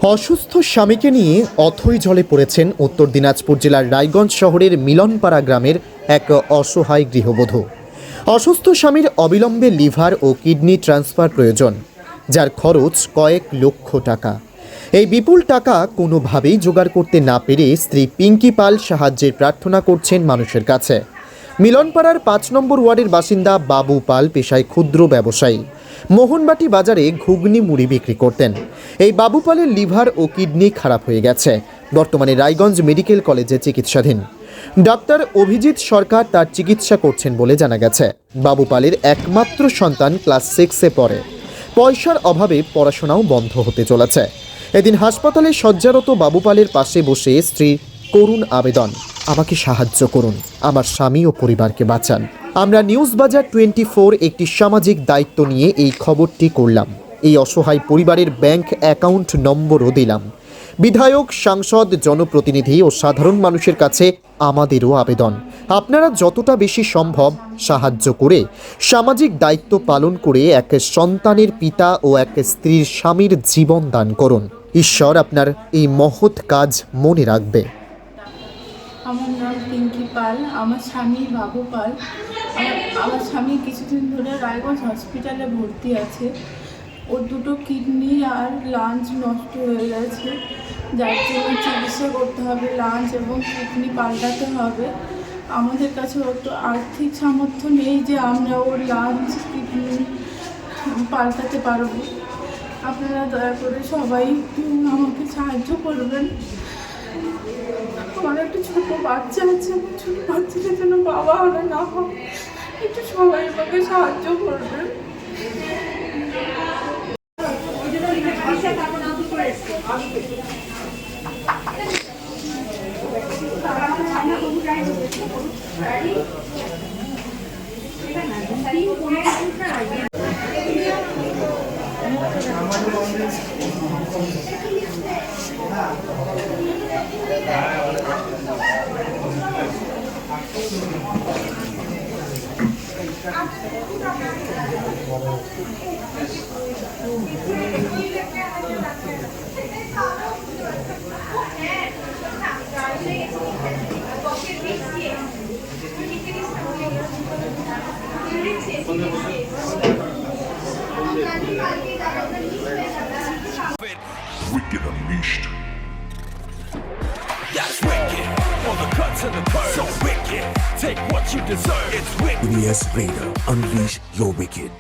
অসুস্থ স্বামীকে নিয়ে অথৈ জলে পড়েছেন উত্তর দিনাজপুর জেলার রায়গঞ্জ শহরের মিলনপাড়া গ্রামের এক অসহায় গৃহবধূ। অসুস্থ স্বামীর অবিলম্বে লিভার ও কিডনি ট্রান্সফার প্রয়োজন, যার খরচ কয়েক লক্ষ টাকা। এই বিপুল টাকা কোনোভাবেই জোগাড় করতে না পেরে স্ত্রী পিঙ্কি পাল সাহায্যের প্রার্থনা করছেন মানুষের কাছে। মিলনপাড়ার ৫ নম্বর ওয়ার্ডের বাসিন্দা বাবু পাল পেশায় ক্ষুদ্র ব্যবসায়ী। মোহনবাটি বাজারে ঘুগনি মুড়ি বিক্রি করতেন। এই বাবু পালের লিভার ও কিডনি খারাপ হয়ে গেছে। বর্তমানে রায়গঞ্জ মেডিকেল কলেজে চিকিৎসাধীন। ডাক্তার অভিজিৎ সরকার তার চিকিৎসা করছেন বলে জানা গেছে। বাবু পালের একমাত্র সন্তান ক্লাস 6-এ পড়ে। পয়সার অভাবে পড়াশোনাও বন্ধ হতে চলেছে। এদিন হাসপাতালে শয্যারত বাবু পালের পাশে বসে স্ত্রী করুণ আবেদন, আমাকে সাহায্য করুন, আমার স্বামী ও পরিবারকে বাঁচান। আমরা নিউজ বাজার 24 একটি সামাজিক দায়িত্ব নিয়ে এই খবরটি করলাম। এই অসহায় পরিবারের ব্যাংক অ্যাকাউন্ট নম্বরও দিলাম। বিধায়ক, সাংসদ, জনপ্রতিনিধি ও সাধারণ মানুষের কাছে আমাদেরও আবেদন, আপনারা যতটা বেশি সম্ভব সাহায্য করে সামাজিক দায়িত্ব পালন করে এক সন্তানের পিতা ও এক স্ত্রীর স্বামীর জীবন দান করুন। ঈশ্বর আপনার এই মহৎ কাজ মনে রাখবে। আমার নাম পিঙ্কি পাল, আমার স্বামী বাবু পাল। আমার স্বামী কিছুদিন ধরে রায়গঞ্জ হসপিটালে ভর্তি আছে। ওর দুটো কিডনি আর লাঞ্চ নষ্ট হয়ে গেছে, যার জন্য চিকিৎসা করতে হবে। লাঞ্চ এবং কিডনি পাল্টাতে হবে। আমাদের কাছে অত আর্থিক সামর্থ্য নেই যে আমরা ওর লাঞ্চ কিডনি পাল্টাতে পারবো। আপনারা দয়া করে সবাই আমাকে সাহায্য করবেন। আমার একটা ছোট বাচ্চা আছে, আমার ছোট বাচ্চাটার জন্য বাবা ওরা না হয়, একটু সবাই আমাকে সাহায্য করবেন। Wicked Unleashed. That's wicked. All the cuts and the curves. So wicked. Take what you deserve. It's wicked. Yes, Raider, unleash your wicked.